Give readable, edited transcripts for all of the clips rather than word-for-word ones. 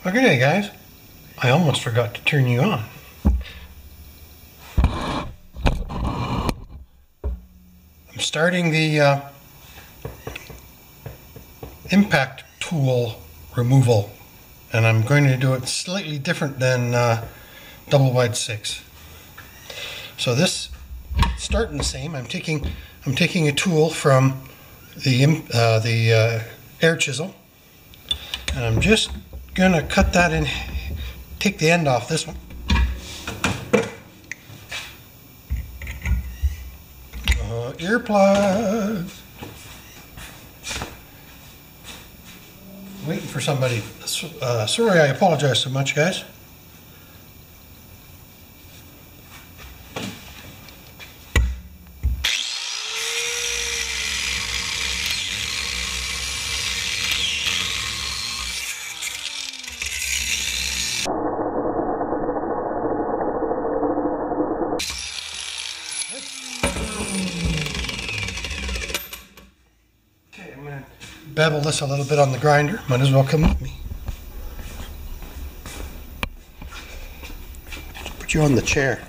Well, good day, guys. I almost forgot to turn you on. I'm starting the impact tool removal, and I'm going to do it slightly different than double wide 6. So this, starting the same. I'm taking a tool from the air chisel, and I'm just gonna cut that in. Take the end off this one. Earplugs. Waiting for somebody. Sorry, I apologize so much, guys. Okay, I'm going to bevel this a little bit on the grinder. Might as well come with me. Put you on the chair.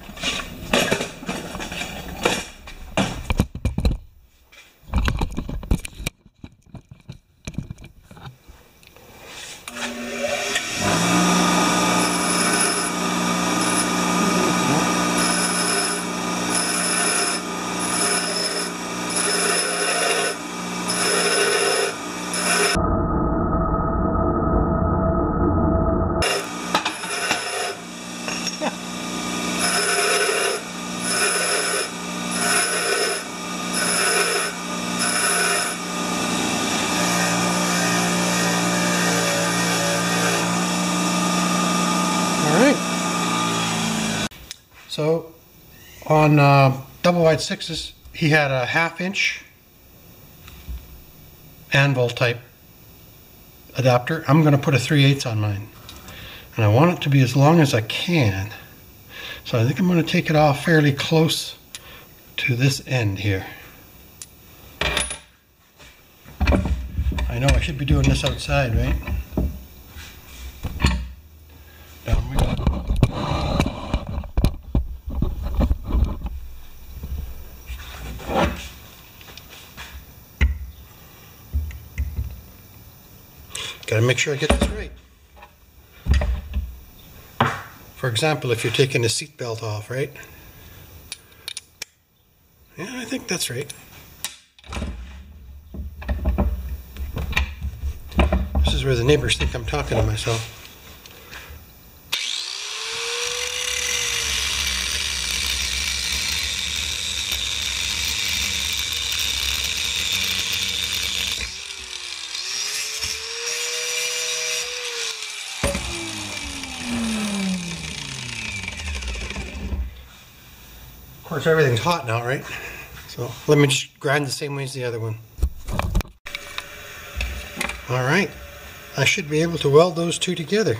So on double wide 6s, he had a 1/2 inch anvil type adapter. I'm going to put a 3/8 on mine, and I want it to be as long as I can. So I think I'm going to take it off fairly close to this end here. I know I should be doing this outside, right? Down we go. Gotta make sure I get this right. For example, if you're taking the seat belt off, right? Yeah, I think that's right. This is where the neighbors think I'm talking to myself. Of course, everything's hot now, right? So let me just grind the same way as the other one. All right, I should be able to weld those two together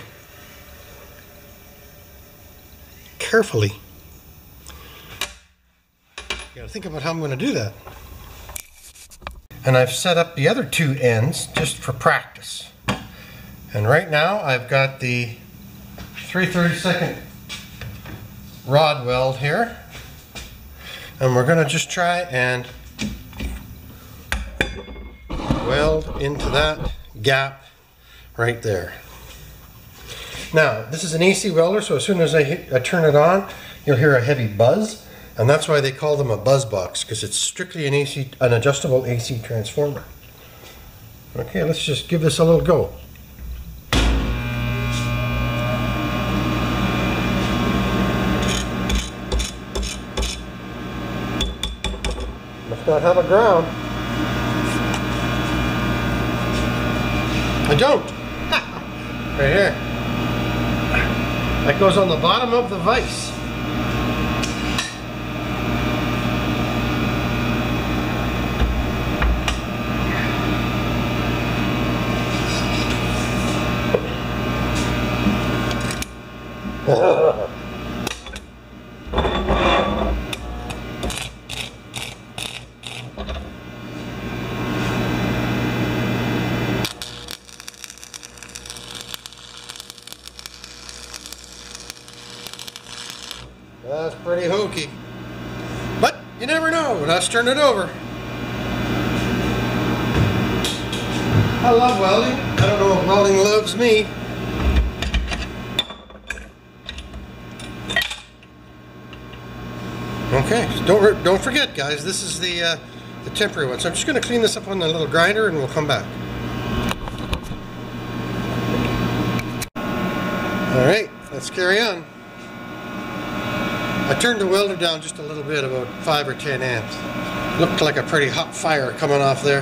carefully. You gotta think about how I'm going to do that. And I've set up the other two ends just for practice. And right now I've got the 3/32 rod weld here. And we're going to just try and weld into that gap right there. Now, this is an AC welder, so as soon as I turn it on, you'll hear a heavy buzz, and that's why they call them a buzz box, because it's strictly an adjustable AC transformer. Okay, let's just give this a little go. Must not have a ground. I don't. Right here. That goes on the bottom of the vise. You never know. Let's turn it over. I love welding. I don't know if welding loves me. Okay, don't forget, guys. This is the temporary one. So I'm just going to clean this up on the little grinder, and we'll come back. All right, let's carry on. I turned the welder down just a little bit, about 5 or 10 amps. Looked like a pretty hot fire coming off there.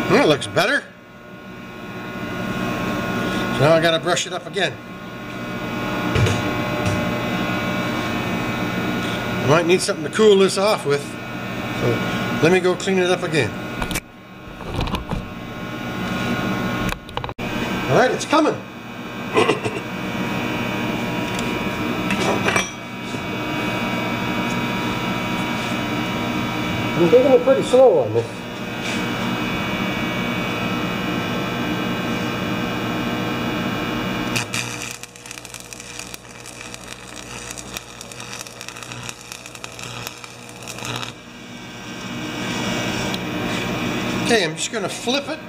Well, it looks better. So now I gotta brush it up again. I might need something to cool this off with, so let me go clean it up again. Alright, it's coming. I'm taking it pretty slow on this. Okay, I'm just going to flip it.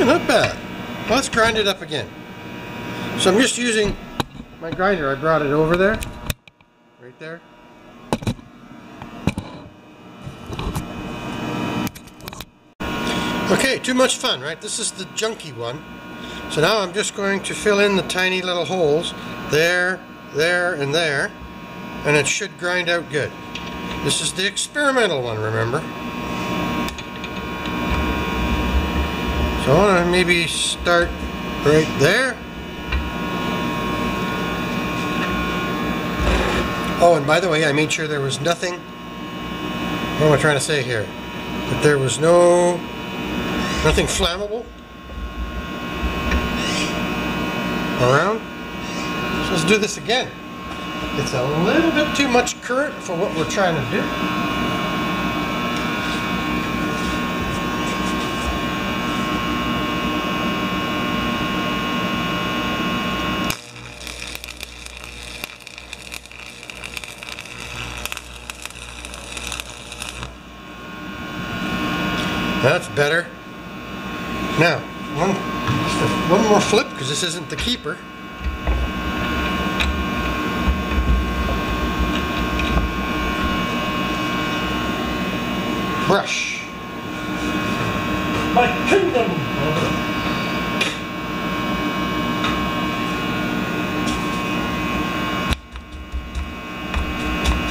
Not bad. Well, let's grind it up again. So I'm just using my grinder. I brought it over there. Right there. Okay, too much fun, right? This is the junky one. So now I'm just going to fill in the tiny little holes there, there, and there. And it should grind out good. This is the experimental one, remember? So I want to maybe start right there. Oh, and by the way, I made sure there was nothing, what am I trying to say here? That there was nothing flammable around. So let's do this again. It's a little bit too much current for what we're trying to do. That's better. Now, one more flip, because this isn't the keeper. Brush. My kingdom.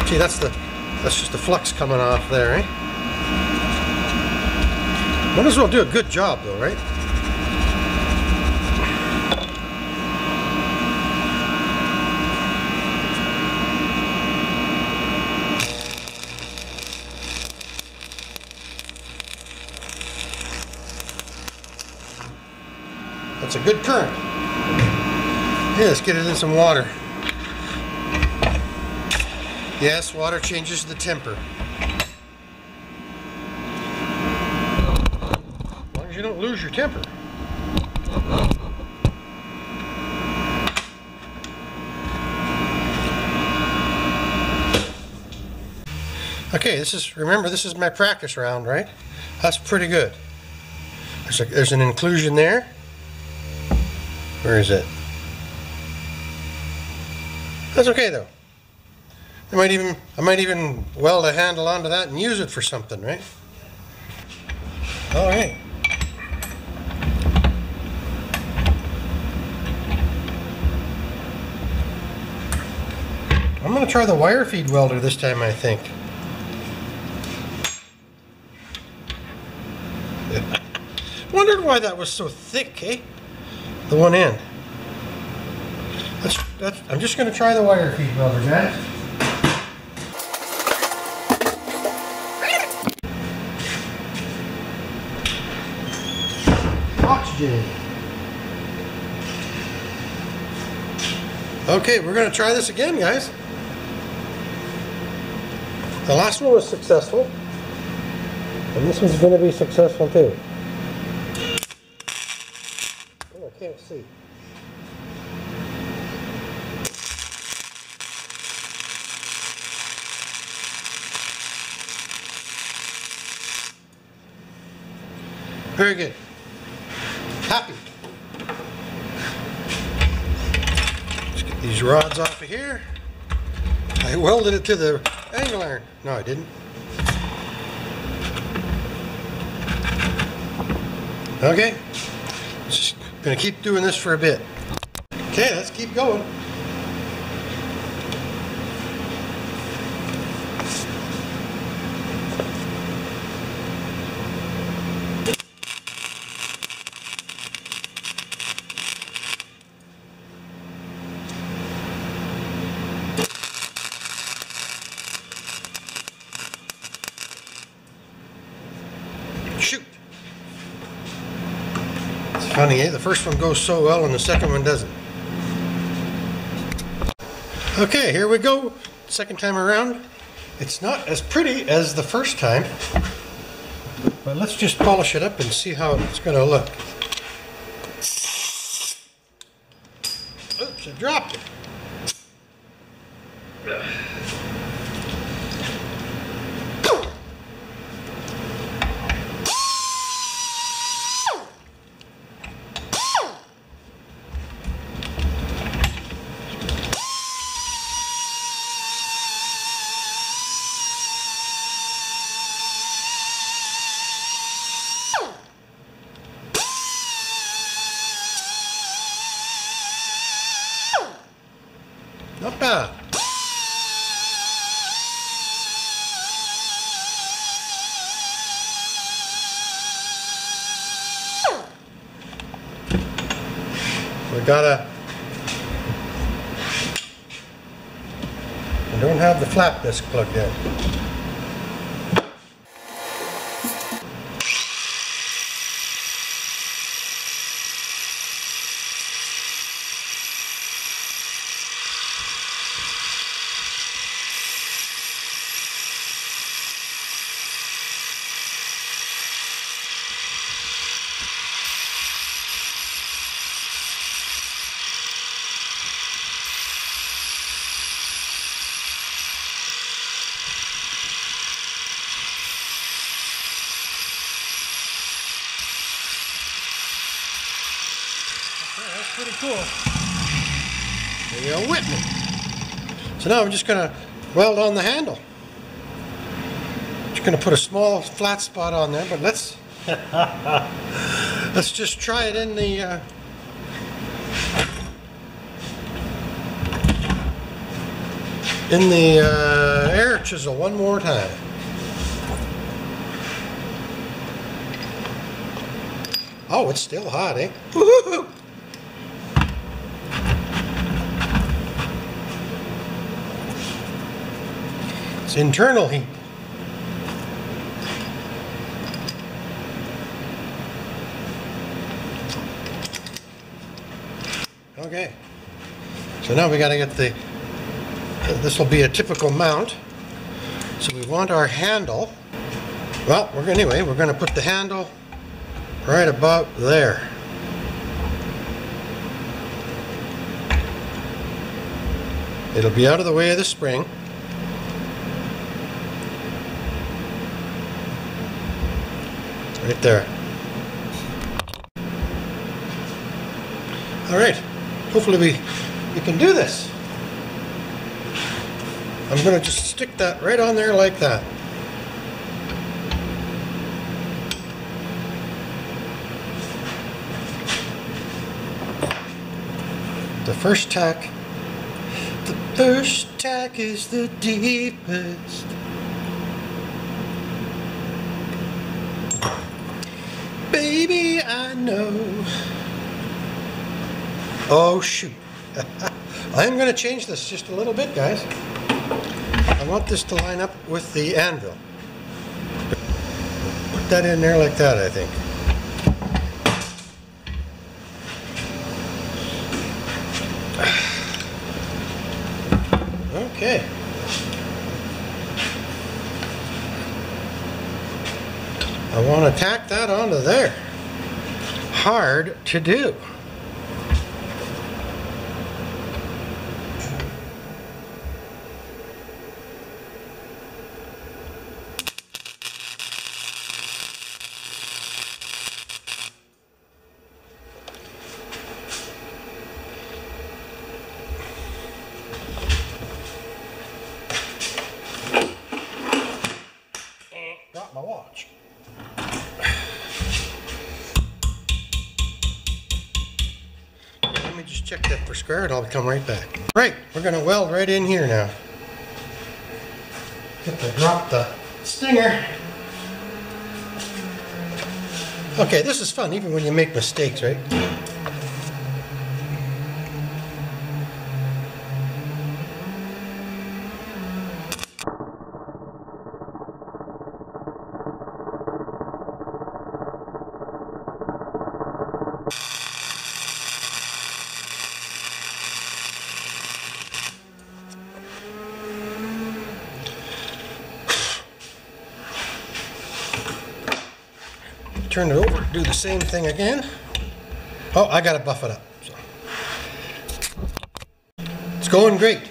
See, that's just the flux coming off there, eh? Might as well do a good job, though, right? That's a good current. Yeah, let's get it in some water. Yes, water changes the temper. As long as you don't lose your temper. Okay, remember this is my practice round, right? That's pretty good. There's an inclusion there. Where is it? That's okay though. I might even weld a handle onto that and use it for something, right? All right. I'm going to try the wire feed welder this time, I think. Wondered why that was so thick, eh? The one end. I'm just going to try the wire feed welder, guys. Oxygen. Okay, we're going to try this again, guys. The last one was successful, and this one's going to be successful too. Oh, I can't see. Very good. Happy. Let's get these rods off of here. I welded it to the angle iron. No, I didn't. Okay. Just gonna keep doing this for a bit. Okay, let's keep going. Shoot! It's funny, eh? The first one goes so well and the second one doesn't. Okay, here we go. Second time around. It's not as pretty as the first time, but let's just polish it up and see how it's going to look. Oops, I dropped it. Not bad. We don't have the flap disc plugged in. That's pretty cool. There you go, Whitney. So now I'm just going to weld on the handle. Just going to put a small flat spot on there, but let's let's just try it in the air chisel one more time. Oh, it's still hot, eh? Woo-hoo-hoo. It's internal heat. Okay. So now we got to get this will be a typical mount. So we want our handle. Well, we're going to put the handle right about there. It'll be out of the way of the spring. Right there. All right. Hopefully we can do this. I'm going to just stick that right on there like that. The first tack is the deepest. Baby, I know. Oh, shoot. I'm going to change this just a little bit, guys. I want this to line up with the anvil. Put that in there like that, I think. Okay. I want to tack that onto there. Hard to do. Got my watch. Let me just check that for square and I'll come right back. Right, we're going to weld right in here now. Get to drop the stinger. Okay, this is fun even when you make mistakes, right? Turn it over, do the same thing again. Oh, I gotta buff it up. So. It's going great.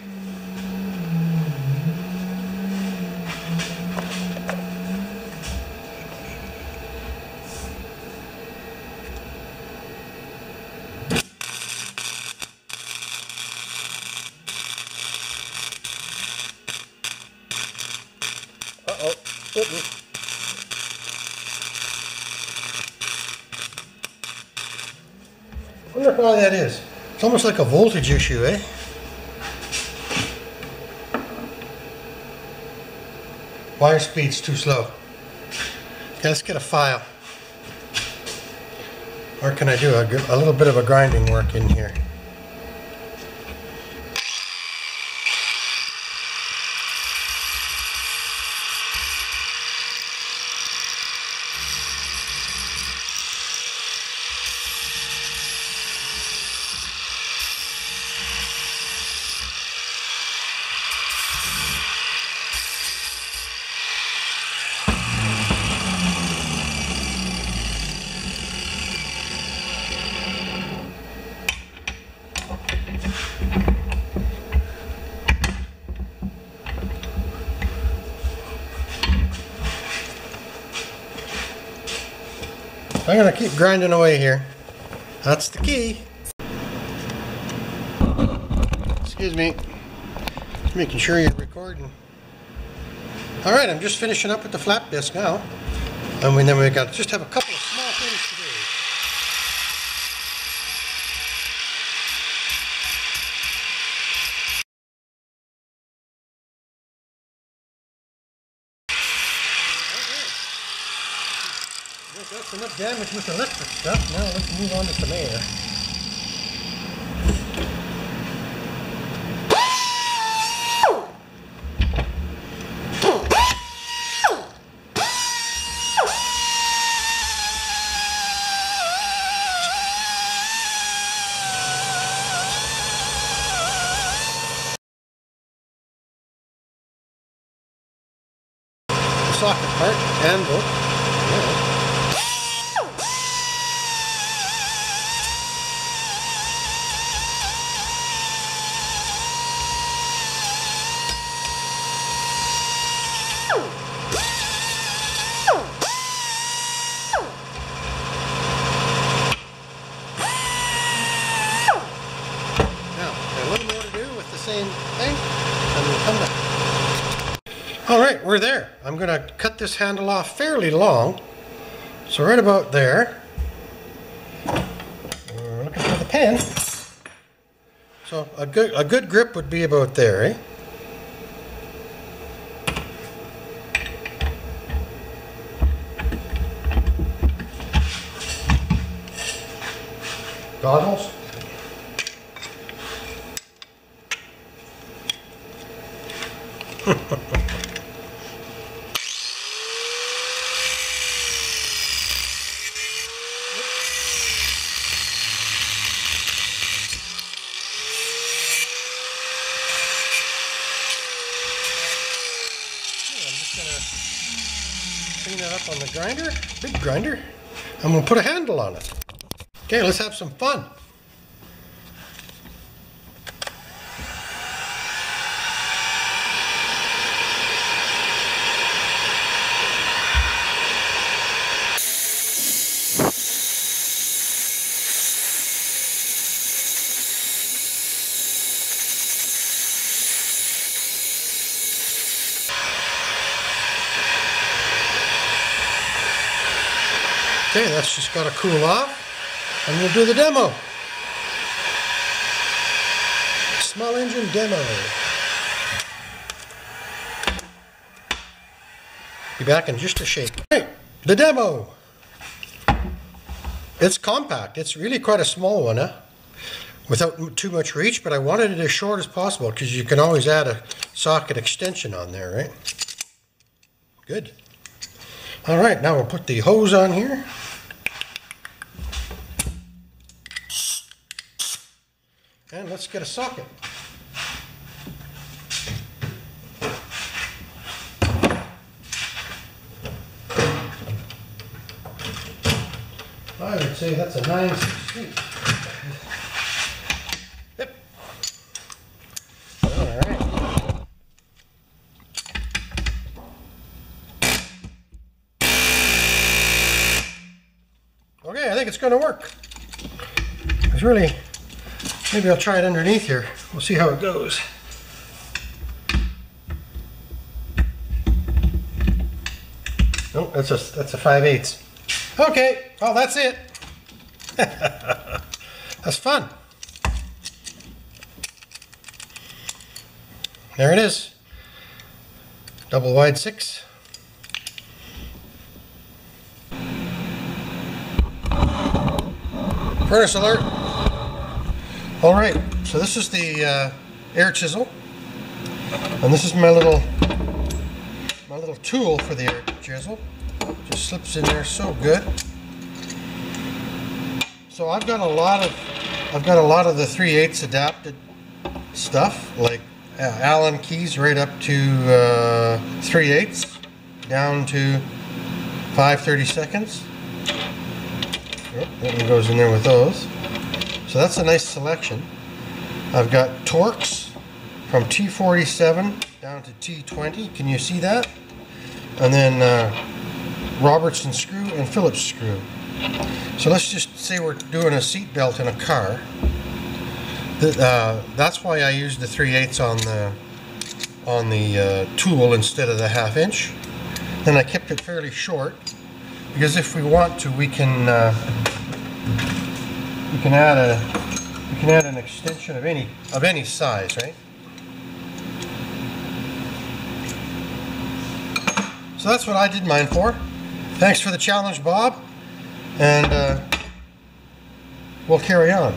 Uh-oh, I wonder why that is. It's almost like a voltage issue, eh? Wire speed's too slow. Okay, let's get a file. Or can I do a little bit of a grinding work in here? I'm going to keep grinding away here. That's the key. Excuse me. Just making sure you're recording. Alright, I'm just finishing up with the flap disc now. And then we got just have a couple of small things to do. That's enough damage with electric stuff. Now let's move on to some air. Socket part, anvil. Yeah. Same thing, and we'll come back. All right, we're there. I'm going to cut this handle off fairly long, so right about there. We're looking for the pen. So a good grip would be about there, eh? Goggles. clean it up on the grinder, big grinder. I'm going to put a handle on it. Okay, let's have some fun. Okay, that's just got to cool off, and we'll do the demo. Small engine demo. Be back in just a shake. Right, the demo. It's compact. It's really quite a small one, huh? Without too much reach, but I wanted it as short as possible because you can always add a socket extension on there, right? Good. All right, now we'll put the hose on here. And let's get a socket. I would say that's a 9/16. Yep. All right. Okay, I think it's going to work. It's really, maybe I'll try it underneath here. We'll see how it goes. Oh, that's a 5/8. Okay, well that's it. That's fun. There it is. Double wide 6. Furnace alert. All right, so this is the air chisel, and this is my little tool for the air chisel. Just slips in there so good. So I've got a lot of the 3/8 adapted stuff, like Allen keys right up to 3/8 down to 5/32. Yep, that one goes in there with those. So that's a nice selection. I've got Torx from T47 down to T20. Can you see that? And then Robertson screw and Phillips screw. So let's just say we're doing a seat belt in a car. That's why I used the 3/8 on the tool instead of the 1/2 inch. Then I kept it fairly short because if we want to, we can add an extension of any size, right? So that's what I did mine for. Thanks for the challenge, Bob, and we'll carry on.